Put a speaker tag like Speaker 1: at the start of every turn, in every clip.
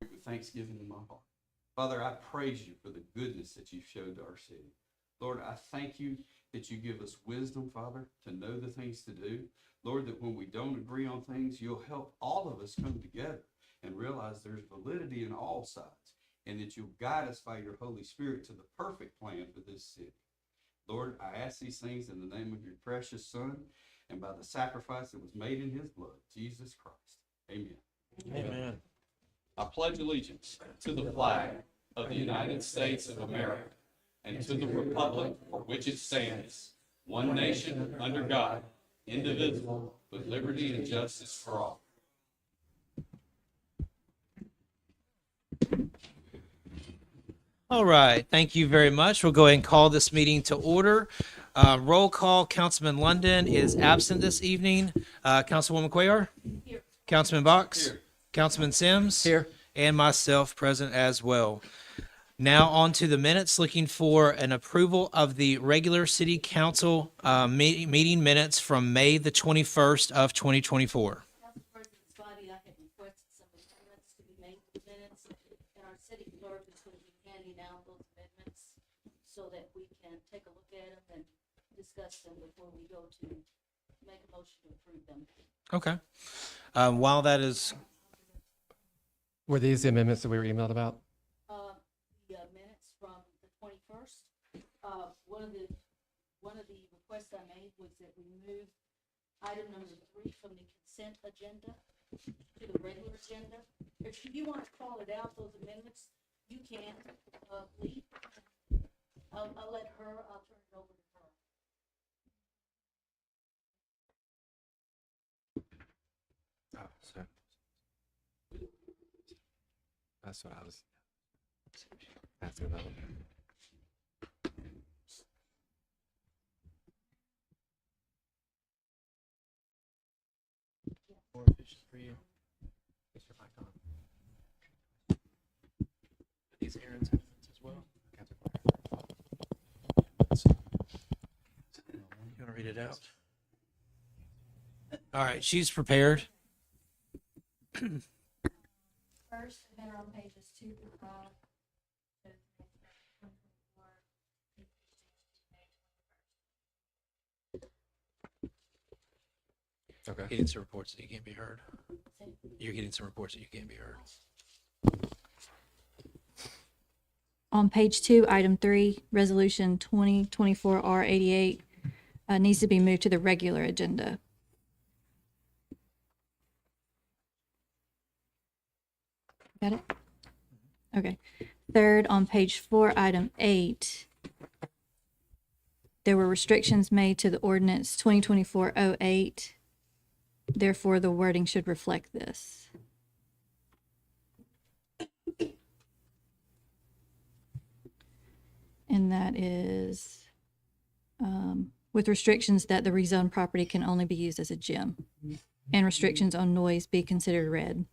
Speaker 1: with thanksgiving in my heart. Father, I praise you for the goodness that you've showed to our city. Lord, I thank you that you give us wisdom, Father, to know the things to do. Lord, that when we don't agree on things, you'll help all of us come together and realize there's validity in all sides, and that you'll guide us by your Holy Spirit to the perfect plan for this city. Lord, I ask these things in the name of your precious Son and by the sacrifice that was made in his blood, Jesus Christ. Amen.
Speaker 2: Amen.
Speaker 1: I pledge allegiance to the flag of the United States of America and to the republic for which it stands, one nation under God, indivisible, with liberty and justice for all.
Speaker 2: All right, thank you very much. We'll go ahead and call this meeting to order. Roll call, Councilman London is absent this evening. Councilwoman Cuellar? Here. Councilman Box?
Speaker 1: Here.
Speaker 2: Councilman Sims?
Speaker 3: Here.
Speaker 2: And myself present as well. Now on to the minutes, looking for an approval of the regular city council meeting minutes from May the 21st of 2024.
Speaker 4: Council President Spivey, I had requested some amendments to be made to the minutes, and our city clerk is going to be handing out those amendments so that we can take a look at them and discuss them before we go to make a motion to approve them.
Speaker 2: Okay. While that is,
Speaker 3: Were these the amendments that we were emailed about?
Speaker 4: The minutes from the 21st, one of the requests I made was that we move item number 3 from the consent agenda to the regular agenda. If you want to call it out, those amendments, you can, Lee. I'll let her, I'll turn it over to her.
Speaker 3: Oh, so. That's what I was asking about.
Speaker 2: more efficient for you.
Speaker 3: Is your mic on?
Speaker 2: These Aaron's amendments as well. You want to read it out? All right, she's prepared.
Speaker 4: First, and then on pages 2 through 5.
Speaker 3: Okay.
Speaker 2: Getting some reports that you can't be heard. You're getting some reports that you can't be heard.
Speaker 5: On page 2, item 3, resolution 2024-R88 needs to be moved to the regular agenda. Got it? Okay. Third, on page 4, item 8, there were restrictions made to the ordinance 2024-08. Therefore, the wording should reflect this. And that is with restrictions that the rezoned property can only be used as a gym, and restrictions on noise be considered read.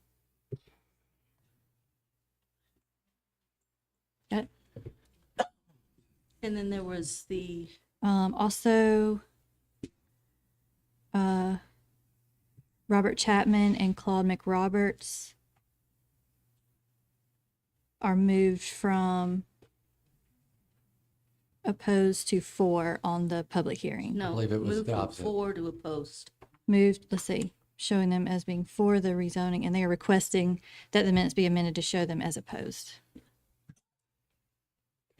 Speaker 5: Got it?
Speaker 4: And then there was the,
Speaker 5: Also, Robert Chapman and Claude McRoberts are moved from opposed to for on the public hearing.
Speaker 4: no,
Speaker 3: believe it was
Speaker 4: move
Speaker 3: the
Speaker 4: from
Speaker 3: opposite.
Speaker 4: 4 to opposed.
Speaker 5: Moved, let's see, showing them as being for the rezoning, and they are requesting that the minutes be amended to show them as opposed.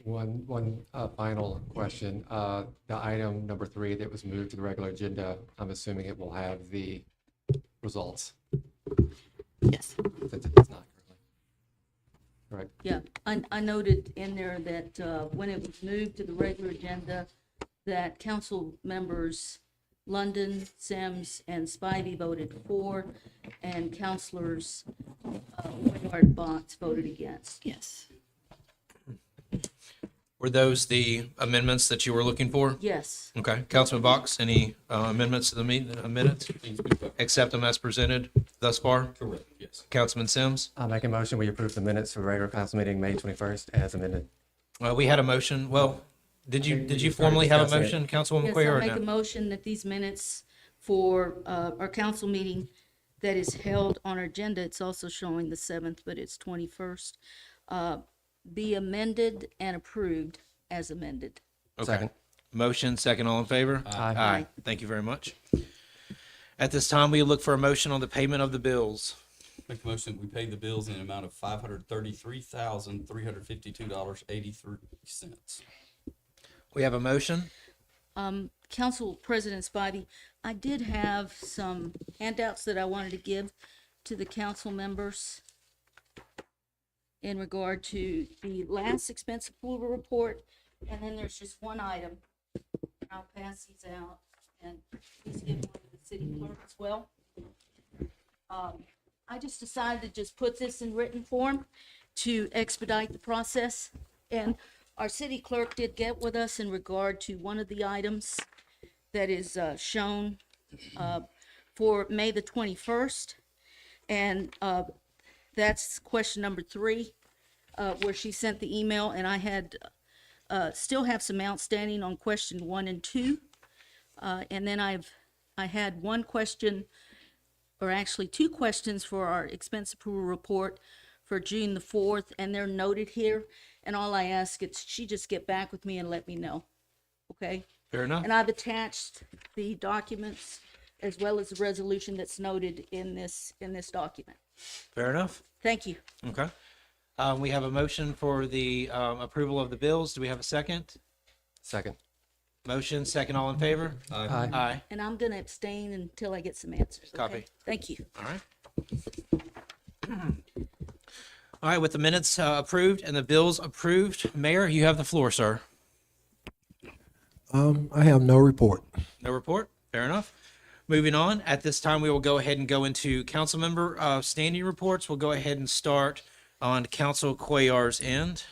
Speaker 3: One final question. The item number 3 that was moved to the regular agenda, I'm assuming it will have the results
Speaker 5: Yes.
Speaker 3: since it's not currently. Correct.
Speaker 4: Yeah, I noted in there that when it was moved to the regular agenda, that council members London, Sims, and Spivey voted for, and councilors Leonard Botts voted against.
Speaker 5: Yes.
Speaker 2: Were those the amendments that you were looking for?
Speaker 4: Yes,
Speaker 2: Okay. Councilman Box, any amendments to the minutes? Accept them as presented thus far?
Speaker 1: Correct, yes.
Speaker 2: Councilman Sims?
Speaker 3: I'll make a motion. We approve the minutes for regular council meeting May 21st as amended.
Speaker 2: We had a motion. Well, did you formally have a motion, Councilwoman
Speaker 4: yes,
Speaker 2: Cuellar,
Speaker 4: I
Speaker 2: or
Speaker 4: make a
Speaker 2: no?
Speaker 4: motion that these minutes for our council meeting that is held on our agenda, it's also showing the 7th, but it's 21st, be amended and approved as amended.
Speaker 2: Okay.
Speaker 3: Second.
Speaker 2: Motion, second, all in favor?
Speaker 3: Aye.
Speaker 2: Aye. Thank you very much. At this time, we look for a motion on the payment of the bills.
Speaker 1: Make a motion that we pay the bills in an amount of $533,352.83.
Speaker 2: We have a motion.
Speaker 4: Council President Spivey, I did have some handouts that I wanted to give to the council members in regard to the last expense approval report, and then there's just one item. I'll pass these out, and please give one to the city clerk as well. I just decided to just put this in written form to expedite the process, and our city clerk did get with us in regard to one of the items that is shown for May the 21st. And that's question number 3, where she sent the email, and I had still have some outstanding on question 1 and 2. And then I had one question, or actually 2 questions for our expense approval report for June the 4th, and they're noted here. And all I ask is she just get back with me and let me know, okay?
Speaker 2: Fair enough.
Speaker 4: And I've attached the documents as well as the resolution that's noted in this document.
Speaker 2: Fair enough.
Speaker 4: Thank you.
Speaker 2: Okay. We have a motion for the approval of the bills. Do we have a second?
Speaker 3: Second.
Speaker 2: Motion, second, all in favor?
Speaker 3: Aye.
Speaker 2: Aye.
Speaker 4: And I'm gonna abstain until I get some answers. okay?
Speaker 2: Copy.
Speaker 4: Thank you.
Speaker 2: All right. All right, with the minutes approved and the bills approved, Mayor, you have the floor, sir.
Speaker 6: I have no report.
Speaker 2: No report? Fair enough. Moving on, at this time, we will go ahead and go into council member standing reports. We'll go ahead and start on Council Cuellar's end.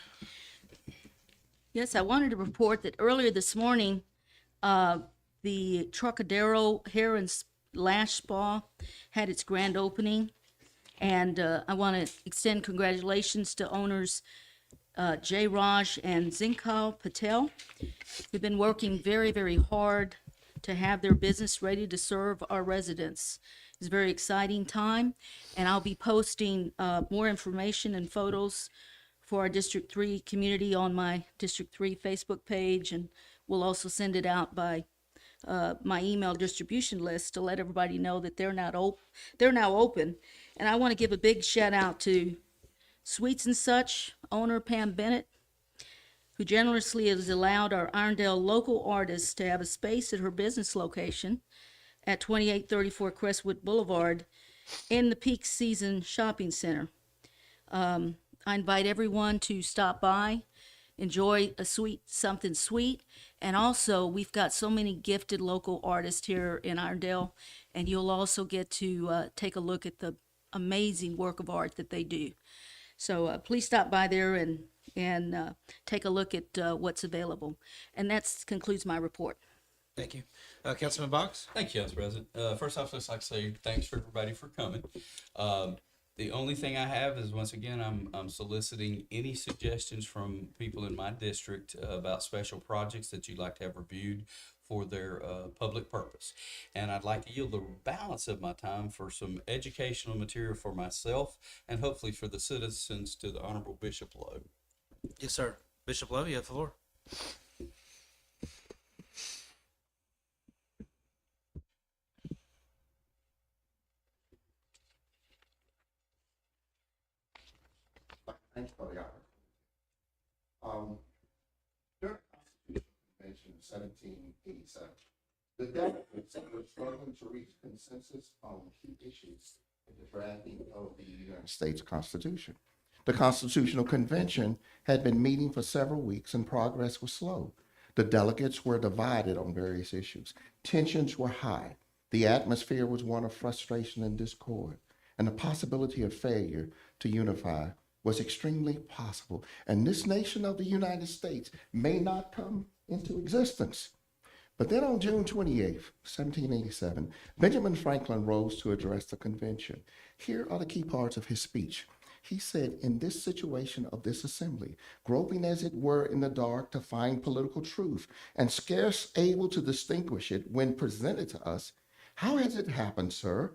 Speaker 4: Yes, I wanted to report that earlier this morning, the Trocadero Hair and Lash Spa had its grand opening. And I want to extend congratulations to owners Jay Raj and Zinkal Patel. They've been working very, very hard to have their business ready to serve our residents. It's a very exciting time, and I'll be posting more information and photos for our District 3 community on my District 3 Facebook page, and we'll also send it out by my email distribution list to let everybody know that they're now open. And I want to give a big shout out to Sweets and Such owner Pam Bennett, who generously has allowed our Irondale local artists to have a space at her business location at 2834 Crestwood Boulevard in the peak season shopping center. I invite everyone to stop by, enjoy something sweet, and also we've got so many gifted local artists here in Irondale, and you'll also get to take a look at the amazing work of art that they do. So please stop by there and take a look at what's available. And that concludes my report.
Speaker 2: Thank you. Councilman Box?
Speaker 1: Thank you, Council President. First off, I'd just like to say thanks for everybody for coming. The only thing I have is, once again, I'm soliciting any suggestions from people in my district about special projects that you'd like to have reviewed for their public purpose. And I'd like to yield the balance of my time for some educational material for myself and hopefully for the citizens to the Honorable Bishop Lowe.
Speaker 2: Yes, sir. Bishop Lowe, you have the floor.
Speaker 7: Thanks for the opportunity. During the Constitutional Convention of 1787, the delegates were struggling to reach consensus on key issues in the drafting of the United States Constitution. The Constitutional Convention had been meeting for several weeks and progress was slow. The delegates were divided on various issues. Tensions were high. The atmosphere was one of frustration and discord, and the possibility of failure to unify was extremely possible. And this nation of the United States may not come into existence. But then on June 28th, 1787, Benjamin Franklin rose to address the convention. Here are the key parts of his speech. He said, "In this situation of this assembly, groping as it were in the dark to find political truth, and scarce able to distinguish it when presented to us, how has it happened, sir,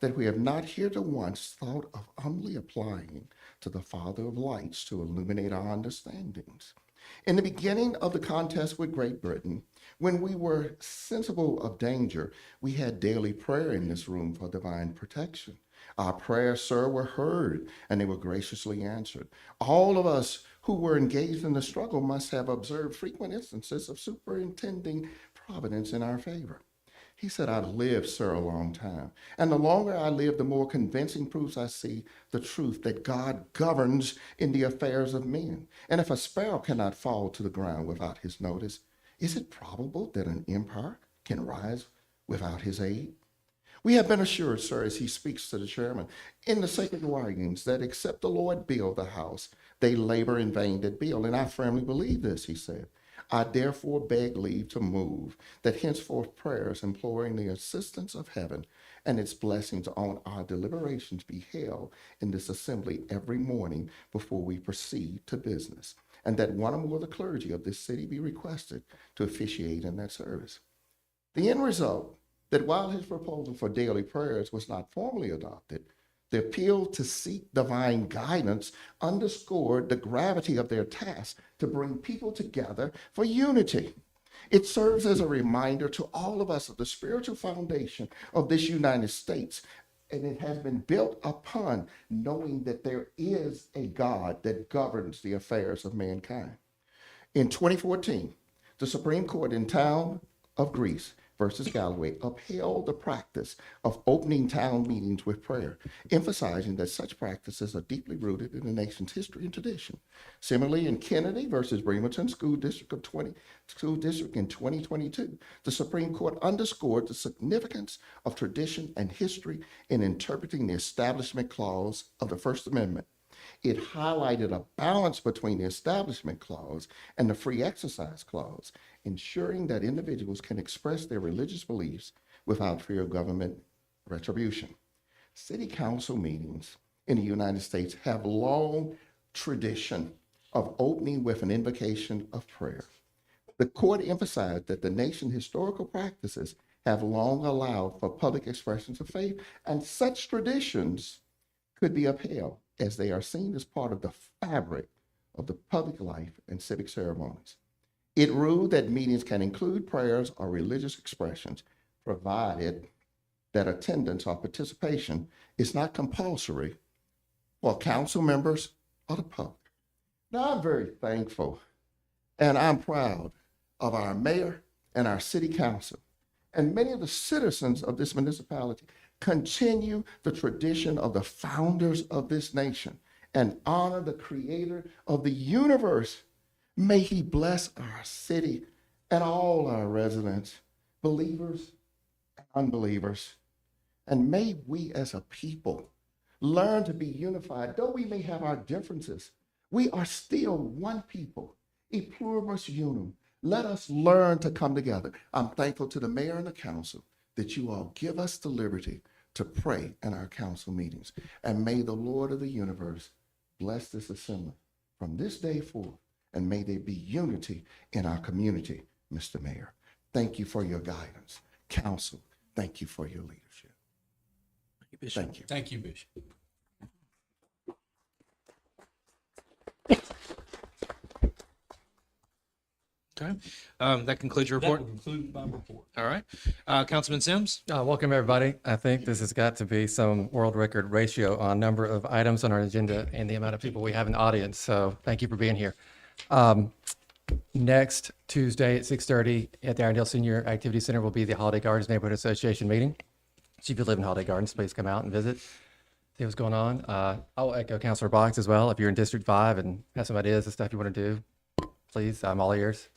Speaker 7: that we have not heretofore once thought of humbly applying to the Father of lights to illuminate our understandings. In the beginning of the contest with Great Britain, when we were sensible of danger, we had daily prayer in this room for divine protection. Our prayers, sir, were heard and they were graciously answered. All of us who were engaged in the struggle must have observed frequent instances of superintending providence in our favor. He said, I've lived, sir, a long time. And the longer I live, the more convincing proofs I see the truth that God governs in the affairs of men. And if a sparrow cannot fall to the ground without his notice, is it probable that an empire can rise without his aid? We have been assured, sir, as he speaks to the chairman, in the sacred writings that except the Lord build the house, they labor in vain that build. And I firmly believe this, he said. I therefore beg leave to move that henceforth prayers imploring the assistance of heaven and its blessings on our deliberations be held in this assembly every morning before we proceed to business, and that one or more of the clergy of this city be requested to officiate in that service. The end result, that while his proposal for daily prayers was not formally adopted, the appeal to seek divine guidance underscored the gravity of their task to bring people together for unity. It serves as a reminder to all of us of the spiritual foundation of this United States, and it has been built upon knowing that there is a God that governs the affairs of mankind. In 2014, the Supreme Court in town of Greece versus Galloway upheld the practice of opening town meetings with prayer, emphasizing that such practices are deeply rooted in the nation's history and tradition. Similarly, in Kennedy versus Bremerton School District in 2022, the Supreme Court underscored the significance of tradition and history in interpreting the Establishment Clause of the First Amendment. It highlighted a balance between the Establishment Clause and the Free Exercise Clause, ensuring that individuals can express their religious beliefs without fear of government retribution. City council meetings in the United States have long tradition of opening with an invocation of prayer. The court emphasized that the nation's historical practices have long allowed for public expressions of faith, and such traditions could be upheld as they are seen as part of the fabric of the public life and civic ceremonies. It ruled that meetings can include prayers or religious expressions, provided that attendance or participation is not compulsory for council members or the public. Now, I'm very thankful and I'm proud of our mayor and our city council, and many of the citizens of this municipality continue the tradition of the founders of this nation and honor the creator of the universe. May he bless our city and all our residents, believers and unbelievers. And may we as a people learn to be unified. Though we may have our differences, we are still one people, e pluribus unum. Let us learn to come together. I'm thankful to the mayor and the council that you all give us the liberty to pray in our council meetings. And may the Lord of the universe bless this assembly from this day forth, and may there be unity in our community, Mr. Mayor. Thank you for your guidance. Council, thank you for your leadership. Thank you.
Speaker 6: Thank you, Bishop.
Speaker 2: Okay. That concludes your
Speaker 6: That
Speaker 2: report.
Speaker 6: will conclude my report.
Speaker 2: All right. Councilman Sims?
Speaker 3: Welcome, everybody. I think this has got to be some world record ratio on number of items on our agenda and the amount of people we have in the audience. So thank you for being here. Next Tuesday at 6:30 at the Irondale Senior Activity Center will be the Holiday Gardens Neighborhood Association meeting. So if you live in Holiday Gardens, please come out and visit, see what's going on. I'll echo Councilor Box as well. If you're in District 5 and have some ideas and stuff you want to do, please, I'm all ears.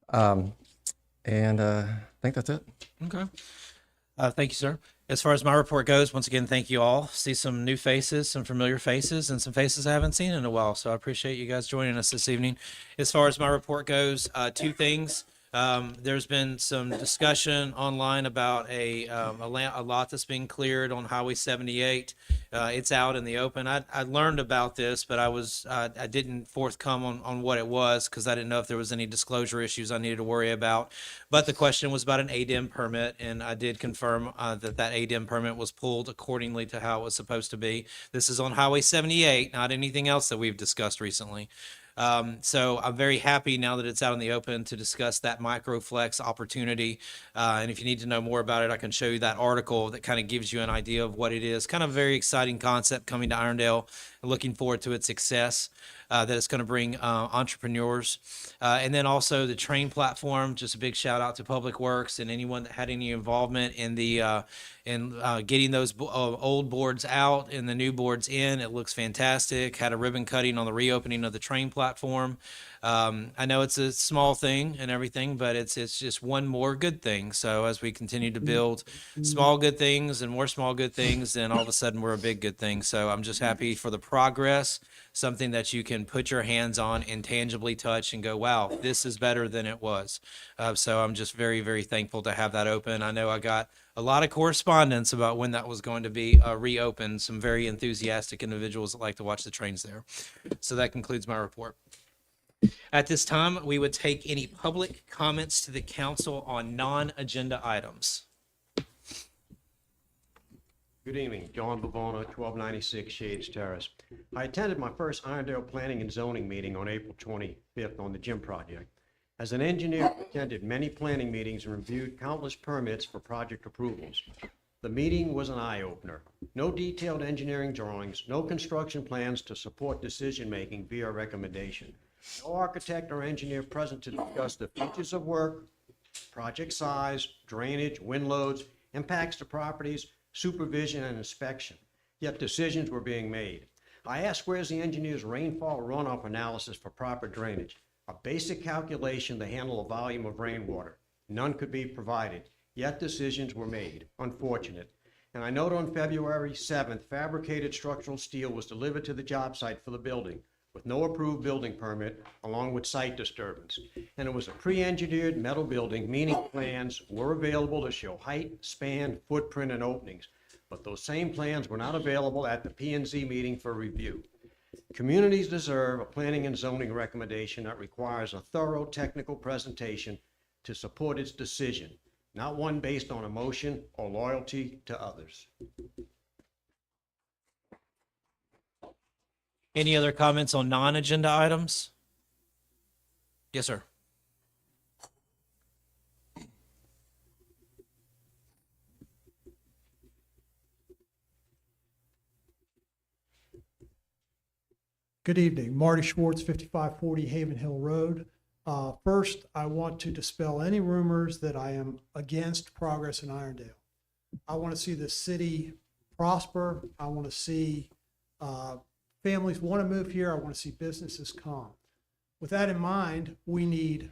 Speaker 3: I think that's it.
Speaker 2: Okay. Thank you, sir. As far as my report goes, once again, thank you all. See some new faces, some familiar faces, and some faces I haven't seen in a while. So I appreciate you guys joining us this evening. As far as my report goes, two things. There's been some discussion online about a lot that's being cleared on Highway 78. It's out in the open. I learned about this, but I didn't forthcome on what it was because I didn't know if there was any disclosure issues I needed to worry about. But the question was about an ADEM permit, and I did confirm that ADEM permit was pulled accordingly to how it was supposed to be. This is on Highway 78, not anything else that we've discussed recently. So I'm very happy now that it's out in the open to discuss that Microflex opportunity. And if you need to know more about it, I can show you that article that kind of gives you an idea of what it is. Kind of a very exciting concept coming to Irondale. Looking forward to its success that it's going to bring entrepreneurs. And then also the train platform, just a big shout out to Public Works and anyone that had any involvement in the getting those old boards out and the new boards in. It looks fantastic. Had a ribbon cutting on the reopening of the train platform. I know it's a small thing and everything, but it's just one more good thing. So as we continue to build small good things and more small good things, then all of a sudden we're a big good thing. So I'm just happy for the progress, something that you can put your hands on and tangibly touch and go, wow, this is better than it was. So I'm just very, very thankful to have that open. I know I got a lot of correspondence about when that was going to be reopened. Some very enthusiastic individuals that like to watch the trains there. So that concludes my report. At this time, we would take any public comments to the council on non-agenda items.
Speaker 6: Good evening, John Bavona, 1296 Shades Terrace. I attended my first Irondale Planning and Zoning meeting on April 25th on the gym project. As an engineer, I attended many planning meetings and reviewed countless permits for project approvals. The meeting was an eye-opener. No detailed engineering drawings, no construction plans to support decision-making via recommendation. No architect or engineer present to discuss the features of work, project size, drainage, wind loads, impacts to properties, supervision, and inspection. Yet decisions were being made. I asked, where's the engineer's rainfall runoff analysis for proper drainage? A basic calculation to handle a volume of rainwater. None could be provided, yet decisions were made. Unfortunate. And I note on February 7th, fabricated structural steel was delivered to the job site for the building with no approved building permit, along with site disturbance. And it was a pre-engineered metal building, meaning plans were available to show height, span, footprint, and openings. But those same plans were not available at the P&Z meeting for review. Communities deserve a planning and zoning recommendation that requires a thorough technical presentation to support its decision, not one based on emotion or loyalty to others.
Speaker 2: Any other comments on non-agenda items? Yes, sir.
Speaker 8: Good evening, Marty Schwartz, 5540 Haven Hill Road. First, I want to dispel any rumors that I am against progress in Irondale. I want to see the city prosper. I want to see families want to move here. I want to see businesses come. With that in mind, we need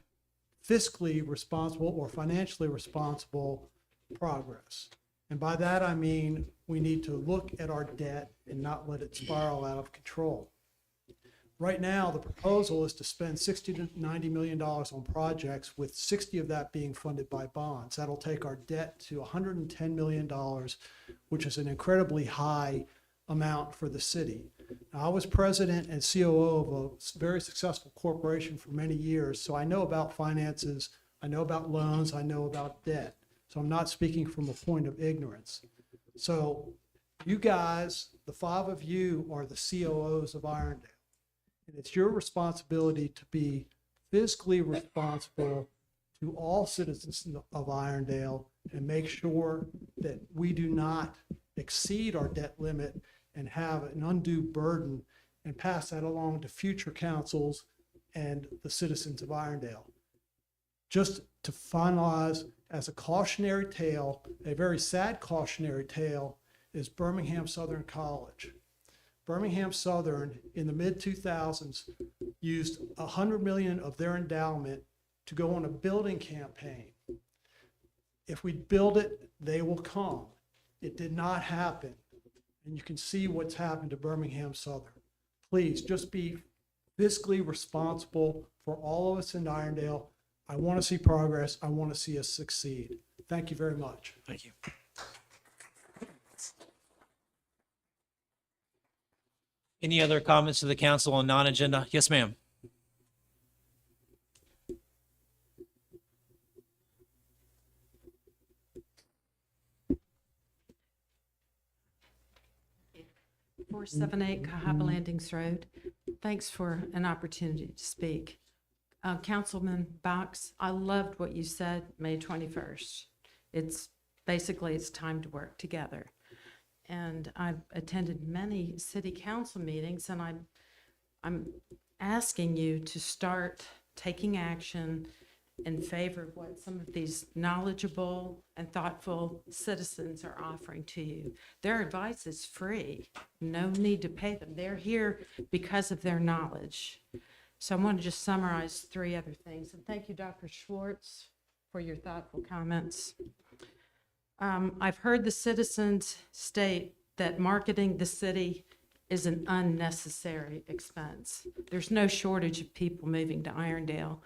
Speaker 8: fiscally responsible or financially responsible progress. And by that, I mean we need to look at our debt and not let it spiral out of control. Right now, the proposal is to spend $60 to $90 million on projects, with 60 of that being funded by bonds. That'll take our debt to $110 million, which is an incredibly high amount for the city. Now, I was president and COO of a very successful corporation for many years, so I know about finances, I know about loans, I know about debt. So I'm not speaking from a point of ignorance. So you guys, the 5 of you, are the COOs of Irondale. And it's your responsibility to be fiscally responsible to all citizens of Irondale and make sure that we do not exceed our debt limit and have an undue burden, and pass that along to future councils and the citizens of Irondale. Just to finalize, as a cautionary tale, a very sad cautionary tale is Birmingham Southern College. Birmingham Southern in the mid-2000s used $100 million of their endowment to go on a building campaign. If we build it, they will come. It did not happen. And you can see what's happened to Birmingham Southern. Please just be fiscally responsible for all of us in Irondale. I want to see progress. I want to see us succeed. Thank you very much.
Speaker 2: Thank you. Any other comments to the council on non-agenda? Yes, ma'am.
Speaker 9: Mm-hmm. 478 Cahaba Landings Road. Thanks for an opportunity to speak. Councilman Box, I loved what you said, May 21st. It's time to work together. And I've attended many city council meetings, and I'm asking you to start taking action in favor of what some of these knowledgeable and thoughtful citizens are offering to you. Their advice is free. No need to pay them. They're here because of their knowledge. So I want to just summarize 3 other things. And thank you, Dr. Schwartz, for your thoughtful comments. I've heard the citizens state that marketing the city is an unnecessary expense. There's no shortage of people moving to Irondale.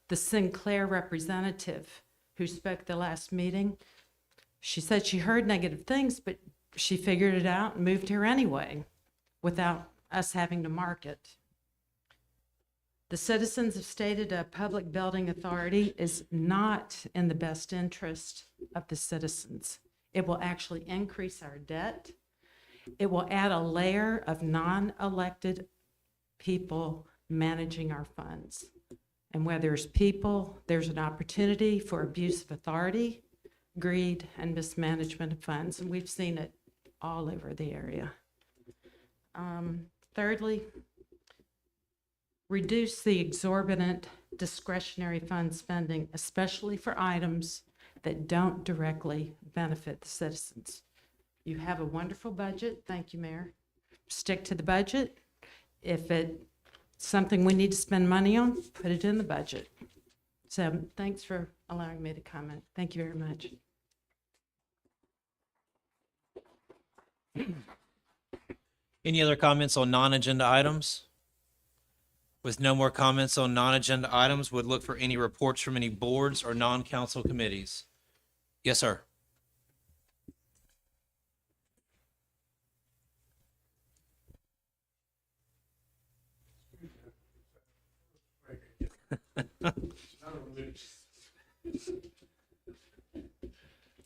Speaker 9: The Sinclair representative who spoke the last meeting, she said she heard negative things, but she figured it out and moved here anyway without us having to market. The citizens have stated a public building authority is not in the best interest of the citizens. It will actually increase our debt. It will add a layer of non-elected people managing our funds. And where there's people, there's an opportunity for abuse of authority, greed, and mismanagement of funds. And we've seen it all over the area. Thirdly, reduce the exorbitant discretionary fund spending, especially for items that don't directly benefit the citizens. You have a wonderful budget. Thank you, Mayor. Stick to the budget. If it's something we need to spend money on, put it in the budget. So thanks for allowing me to comment. Thank you very much.
Speaker 2: Any other comments on non-agenda items? With no more comments on non-agenda items, would look for any reports from any boards or non-council committees. Yes, sir.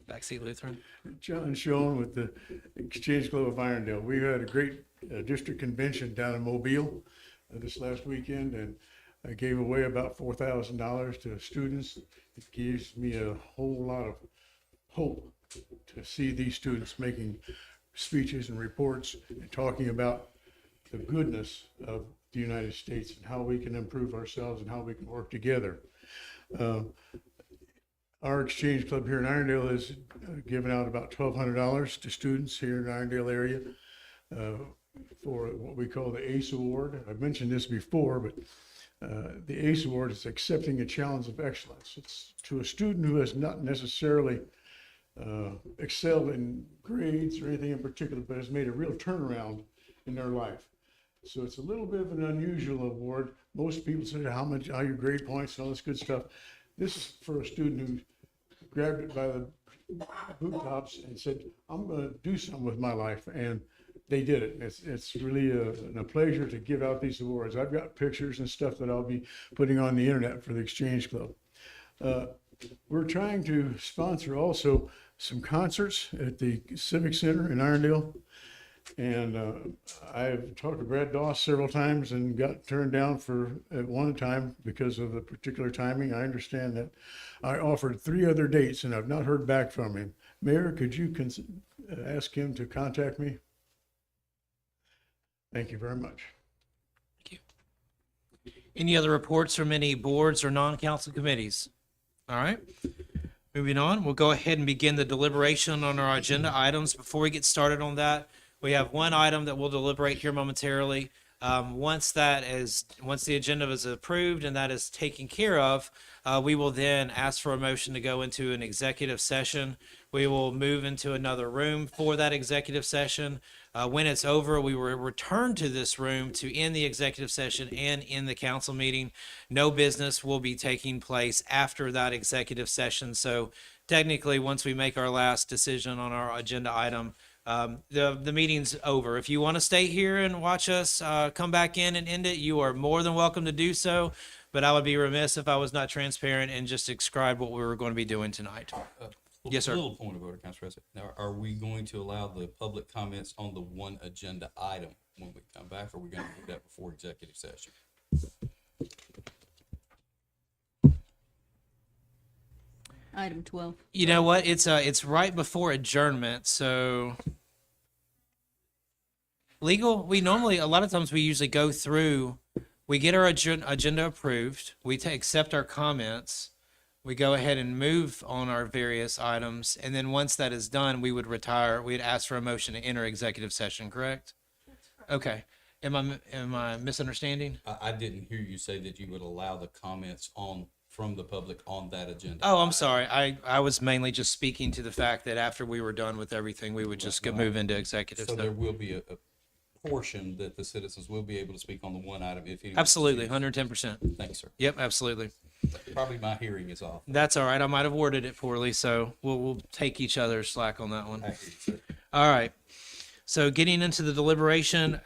Speaker 2: Backseat Lutheran.
Speaker 10: John Schoen with the Exchange Club of Irondale. We had a great district convention down in Mobile this last weekend, and I gave away about $4,000 to students. It gives me a whole lot of hope to see these students making speeches and reports and talking about the goodness of the United States and how we can improve ourselves and how we can work together. Our Exchange Club here in Irondale has given out about $1,200 to students here in the Irondale area for what we call the ACE Award. I've mentioned this before, but the ACE Award is accepting a challenge of excellence. It's to a student who has not necessarily excelled in grades or anything in particular, but has made a real turnaround in their life. So it's a little bit of an unusual award. Most people say how your grade points and all this good stuff. This is for a student who grabbed it by the boot tops and said, I'm going to do something with my life. And they did it. It's really a pleasure to give out these awards. I've got pictures and stuff that I'll be putting on the internet for the Exchange Club. We're trying to sponsor also some concerts at the Civic Center in Irondale. And I've talked to Brad Doss several times and got turned down at one time because of the particular timing. I understand that. I offered 3 other dates and I've not heard back from him. Mayor, could you ask him to contact me? Thank you very much.
Speaker 2: Thank you. Any other reports from any boards or non-council committees? All right. Moving on, we'll go ahead and begin the deliberation on our agenda items. Before we get started on that, we have one item that we'll deliberate here momentarily. Once the agenda is approved and that is taken care of, we will then ask for a motion to go into an executive session. We will move into another room for that executive session. When it's over, we will return to this room to end the executive session and end the council meeting. No business will be taking place after that executive session. So technically, once we make our last decision on our agenda item, the meeting's over. If you want to stay here and watch us come back in and end it, you are more than welcome to do so. But I would be remiss if I was not transparent and just describe what we were going to be doing tonight. Yes, sir.
Speaker 1: Little point of order, Council President. Now, are we going to allow the public comments on the one agenda item when we come back, or are we going to do that before executive session?
Speaker 4: Item 12.
Speaker 2: You know what? It's right before adjournment, so legal. We normally a lot of times we usually go through. We get our agenda approved. We accept our comments. We go ahead and move on our various items, and then once that is done, we would retire. We'd ask for a motion to enter executive session. Correct? Okay. Am I misunderstanding?
Speaker 1: I didn't hear you say that you would allow the comments from the public on that agenda.
Speaker 2: Oh, I'm sorry. I was mainly just speaking to the fact that after we were done with everything, we would just move into executive.
Speaker 1: So there will be a portion that the citizens will be able to speak on the one item if anyone.
Speaker 2: Absolutely, 110%.
Speaker 1: Thanks, sir.
Speaker 2: Yep, absolutely.
Speaker 1: Probably my hearing is off.
Speaker 2: That's all right. I might have worded it poorly, so we'll take each other's slack on that one.
Speaker 1: I hear you, sir.
Speaker 2: All right. So getting into the deliberation,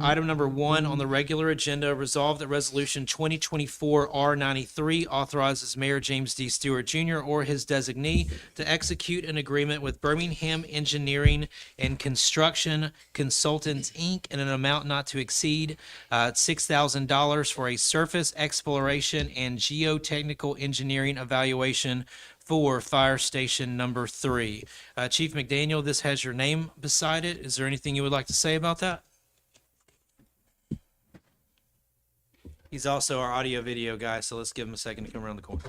Speaker 2: item number 1 on the regular agenda, resolve that resolution 2024 R93 authorizes Mayor James D. Stewart Jr. or his designee to execute an agreement with Birmingham Engineering and Construction Consultants, Inc. in an amount not to exceed $6,000 for a surface exploration and geotechnical engineering evaluation for Fire Station number 3. Chief McDaniel, this has your name beside it. Is there anything you would like to say about that? He's also our audio video guy, so let's give him a second to come around the corner.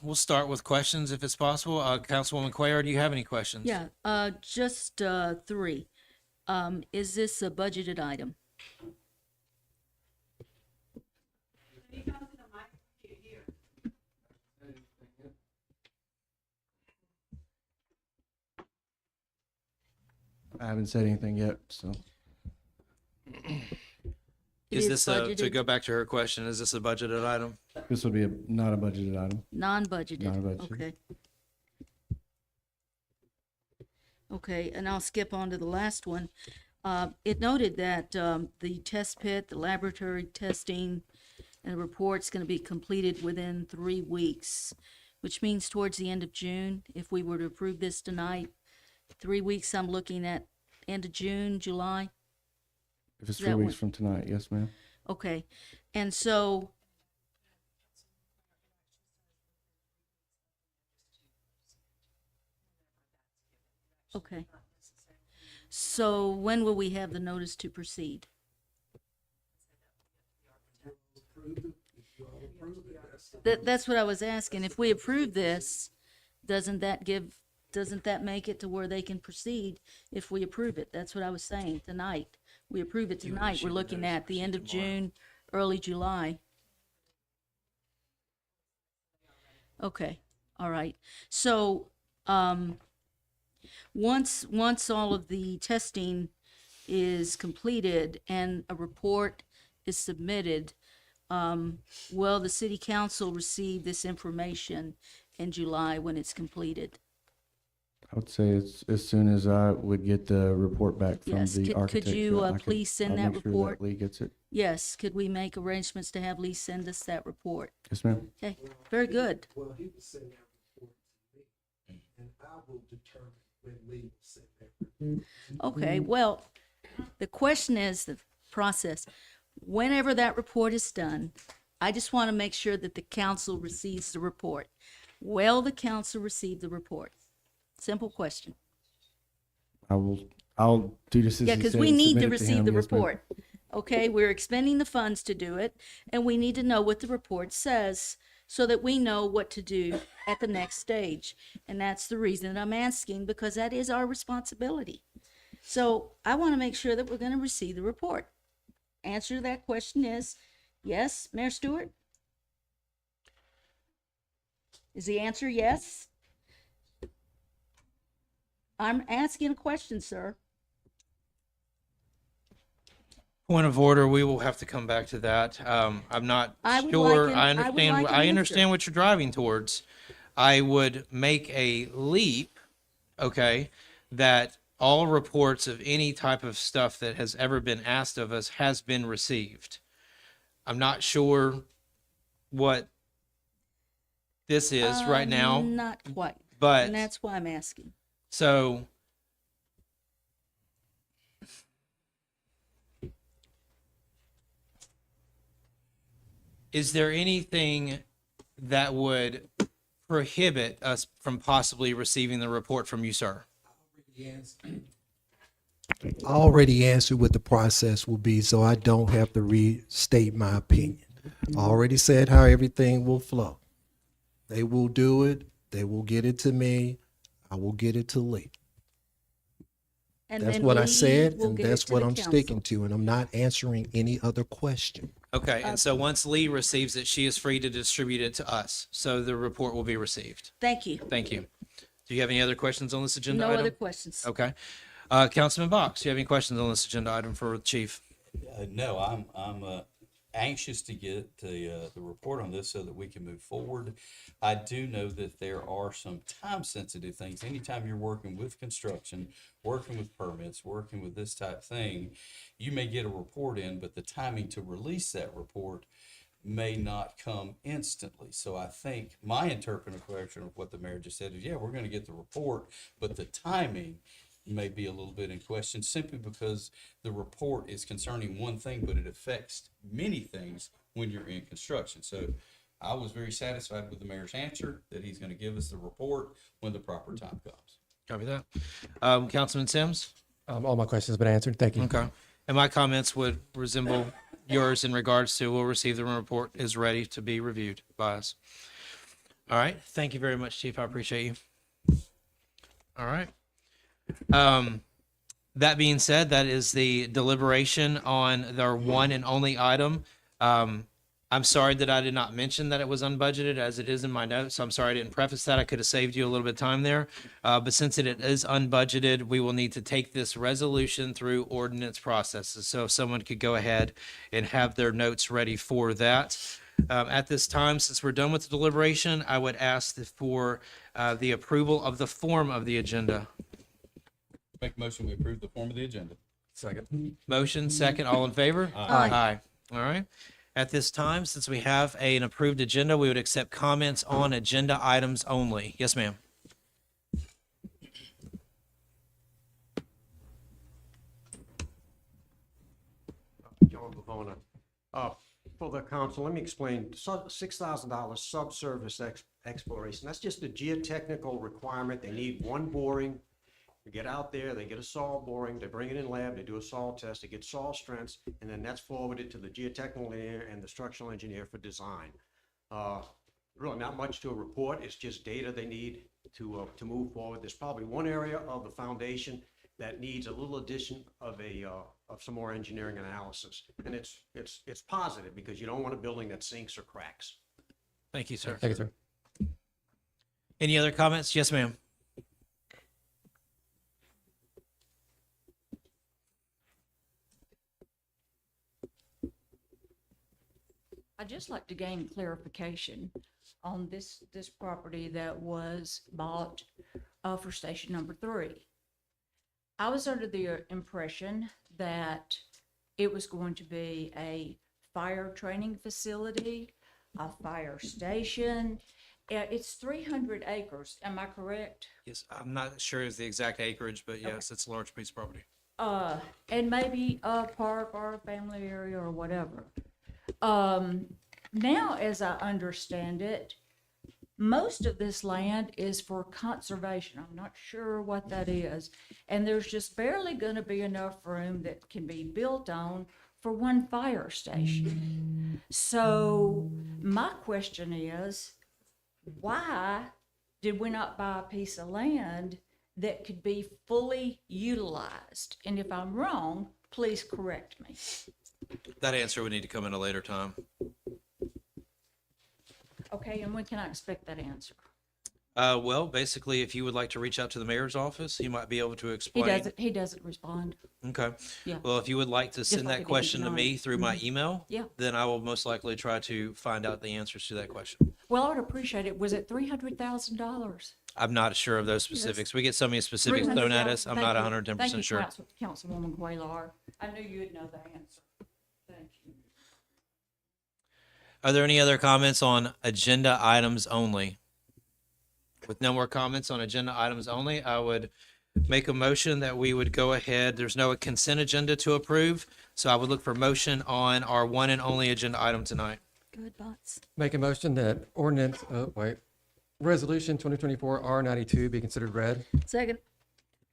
Speaker 2: We'll start with questions if it's possible. Councilwoman Cuellar, do you have any questions?
Speaker 4: Yeah, just 3. Is this a budgeted item?
Speaker 11: I haven't said anything yet, so.
Speaker 2: Is
Speaker 4: It
Speaker 2: this to
Speaker 4: budgeted?
Speaker 2: go back to her question, is this a budgeted item?
Speaker 11: This would be not a budgeted item.
Speaker 4: Non-budgeted?
Speaker 11: Non-budgeted.
Speaker 4: Okay. Okay, and I'll skip on to the last one. It noted that the test pit, the laboratory testing, and the report's going to be completed within 3 weeks, which means towards the end of June, if we were to approve this tonight. 3 weeks, I'm looking at end of June, July.
Speaker 11: If it's
Speaker 4: That
Speaker 11: 3
Speaker 4: one-
Speaker 11: weeks from tonight, yes, ma'am.
Speaker 4: Okay, and so. Okay. So when will we have the notice to proceed? That's what I was asking. If we approve this, doesn't that make it to where they can proceed if we approve it? That's what I was saying tonight. We approve it tonight, we're looking at the end of June, early July. Okay, all right. So, once all of the testing is completed and a report is submitted, will the city council receive this information in July when it's completed?
Speaker 11: I would say as soon as I would get the report back from
Speaker 4: Yes,
Speaker 11: the
Speaker 4: could
Speaker 11: architect.
Speaker 4: you,
Speaker 11: I could-
Speaker 4: please send
Speaker 11: I'll
Speaker 4: that
Speaker 11: make sure
Speaker 4: report?
Speaker 11: Lee gets it.
Speaker 4: Yes, could we make arrangements to have Lee send us that report?
Speaker 11: Yes, ma'am.
Speaker 4: Okay, very good.
Speaker 12: Well, he will send that report to me, and I will determine when Lee will send that report.
Speaker 4: Okay, well, the question is the process. Whenever that report is done, I just want to make sure that the council receives the report. Will the council receive the report? Simple question.
Speaker 11: I'll do this as
Speaker 4: Yeah,
Speaker 11: he
Speaker 4: because
Speaker 11: said
Speaker 4: we
Speaker 11: and
Speaker 4: need
Speaker 11: submit
Speaker 4: to
Speaker 11: it
Speaker 4: receive
Speaker 11: him.
Speaker 4: the
Speaker 11: Yes, ma'am.
Speaker 4: report. Okay, we're expending the funds to do it, and we need to know what the report says so that we know what to do at the next stage. And that's the reason I'm asking, because that is our responsibility. So I want to make sure that we're going to receive the report. Answer to that question is yes, Mayor Stewart? Is the answer yes? I'm asking a question, sir.
Speaker 2: Point of order, we will have to come back to that. I'm not
Speaker 4: I would
Speaker 2: sure,
Speaker 4: like
Speaker 2: I
Speaker 4: an- I would
Speaker 2: understand,
Speaker 4: like an
Speaker 2: I
Speaker 4: answer.
Speaker 2: understand what you're driving towards. I would make a leap, okay, that all reports of any type of stuff that has ever been asked of us has been received. I'm not sure what this is right now,
Speaker 4: Not quite.
Speaker 2: but
Speaker 4: And that's why I'm asking.
Speaker 2: so is there anything that would prohibit us from possibly receiving the report from you, sir?
Speaker 12: I already answered what the process will be, so I don't have to restate my opinion. I already said how everything will flow. They will do it. They will get it to me. I will get it to Lee.
Speaker 4: And
Speaker 12: That's
Speaker 4: then
Speaker 12: what I
Speaker 4: Lee
Speaker 12: said,
Speaker 4: will
Speaker 12: and
Speaker 4: get it
Speaker 12: that's
Speaker 4: to
Speaker 12: what
Speaker 4: the
Speaker 12: I'm
Speaker 4: council.
Speaker 12: sticking to, and I'm not answering any other question.
Speaker 2: Okay, and so once Lee receives it, she is free to distribute it to us. So the report will be received.
Speaker 4: Thank you.
Speaker 2: Thank you. Do you have any other questions on this agenda
Speaker 4: No
Speaker 2: item?
Speaker 4: other questions.
Speaker 2: Okay. Councilman Box, do you have any questions on this agenda item for the chief?
Speaker 13: No, I'm anxious to get the report on this so that we can move forward. I do know that there are some time-sensitive things. Anytime you're working with construction, working with permits, working with this type of thing, you may get a report in, but the timing to release that report may not come instantly. So I think my interpretation of what the mayor just said is, yeah, we're going to get the report, but the timing may be a little bit in question simply because the report is concerning one thing, but it affects many things when you're in construction. So I was very satisfied with the mayor's answer that he's going to give us the report when the proper time comes.
Speaker 2: Copy that. Councilman Sims?
Speaker 3: All my questions have been answered. Thank you.
Speaker 2: Okay. And my comments would resemble yours in regards to we'll receive the report is ready to be reviewed by us. All right. Thank you very much, Chief. I appreciate you. All right. That being said, that is the deliberation on their one and only item. I'm sorry that I did not mention that it was unbudgeted as it is in my notes. So I'm sorry I didn't preface that. I could have saved you a little bit of time there. But since it is unbudgeted, we will need to take this resolution through ordinance processes. So if someone could go ahead and have their notes ready for that. At this time, since we're done with the deliberation, I would ask for the approval of the form of the agenda.
Speaker 1: Make a motion, we approve the form of the agenda.
Speaker 3: Second.
Speaker 2: Motion, second, all in favor?
Speaker 4: Aye.
Speaker 2: Aye. All right. At this time, since we have an approved agenda, we would accept comments on agenda items only. Yes, ma'am.
Speaker 6: John Bavona. For the council, let me explain. $6,000 subsurface exploration, that's just a geotechnical requirement. They need one boring. They get out there, they get a soil boring, they bring it in lab, they do a soil test, they get soil strengths, and then that's forwarded to the geotechnical engineer and the structural engineer for design. Really not much to a report, it's just data they need to move forward. There's probably one area of the foundation that needs a little addition of some more engineering analysis. And it's positive because you don't want a building that sinks or cracks.
Speaker 2: Thank you, sir.
Speaker 3: Thank you, sir.
Speaker 2: Any other comments? Yes, ma'am.
Speaker 4: I'd just like to gain clarification on this property that was bought for station number 3. I was under the impression that it was going to be a fire training facility, a fire station. It's 300 acres, am I correct?
Speaker 2: Yes, I'm not sure it's the exact acreage, but yes, it's a large piece of property.
Speaker 4: And maybe a park or a family area or whatever. Now, as I understand it, most of this land is for conservation. I'm not sure what that is. And there's just barely gonna be enough room that can be built on for one fire station. So my question is, why did we not buy a piece of land that could be fully utilized. And if I'm wrong, please correct me.
Speaker 2: That answer would need to come in a later time.
Speaker 4: Okay, and when can I expect that answer?
Speaker 2: Well, basically, if you would like to reach out to the mayor's office, he might be able to explain.
Speaker 4: He doesn't respond.
Speaker 2: Okay.
Speaker 4: Yeah.
Speaker 2: Well, if you would like to send
Speaker 4: like I
Speaker 2: that
Speaker 4: did
Speaker 2: question to me
Speaker 4: tonight.
Speaker 2: through my email,
Speaker 4: Yeah.
Speaker 2: then I will most likely try to find out the answers to that question.
Speaker 4: Well, I would appreciate it. Was it $300,000?
Speaker 2: I'm not sure of those specifics. We get so many specifics thrown at us. I'm not 110% sure.
Speaker 4: Councilwoman Quaylar. I knew you would know the answer. Thank you.
Speaker 2: Are there any other comments on agenda items only? With no more comments on agenda items only, I would make a motion that we would go ahead. There's no consent agenda to approve, so I would look for motion on our one and only agenda item tonight.
Speaker 5: Good, Bots.
Speaker 3: Make a motion that resolution 2024 R92 be considered read.
Speaker 5: Second.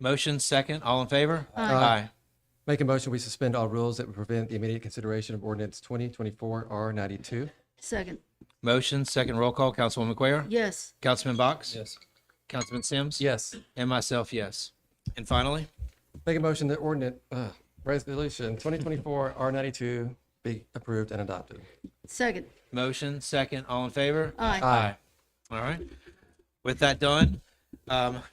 Speaker 2: Motion second, all in favor?
Speaker 3: Aye. Make a motion, we suspend all rules that would prevent the immediate consideration of ordinance 2024 R92.
Speaker 5: Second.
Speaker 2: Motion second, roll call. Councilwoman Quayer?
Speaker 5: Yes.
Speaker 2: Councilman Box? Yes. Councilman Sims?
Speaker 3: Yes.
Speaker 2: And myself, yes. And finally,
Speaker 3: Make a motion that resolution 2024 R92 be approved and adopted.
Speaker 5: Second.
Speaker 2: motion second, all in favor?
Speaker 5: Aye.
Speaker 3: Aye.
Speaker 2: All right. With that done,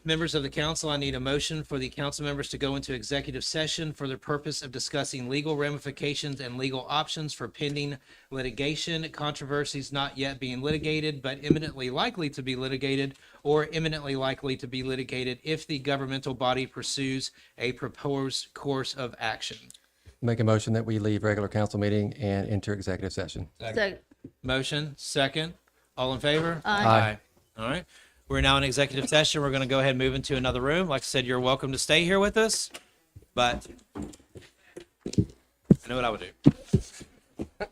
Speaker 2: members of the council, I need a motion for the council members to go into executive session for the purpose of discussing legal ramifications and legal options for pending litigation, controversies not yet being litigated, but imminently likely to be litigated, or imminently likely to be litigated if the governmental body pursues a proposed course of action.
Speaker 3: Make a motion that we leave regular council meeting and enter executive session.
Speaker 5: Second.
Speaker 2: Motion second, all in favor?
Speaker 5: Aye.
Speaker 2: All right. We're now in executive session. We're going to go ahead and move into another room. Like I said, you're welcome to stay here with us, but I know what I would do.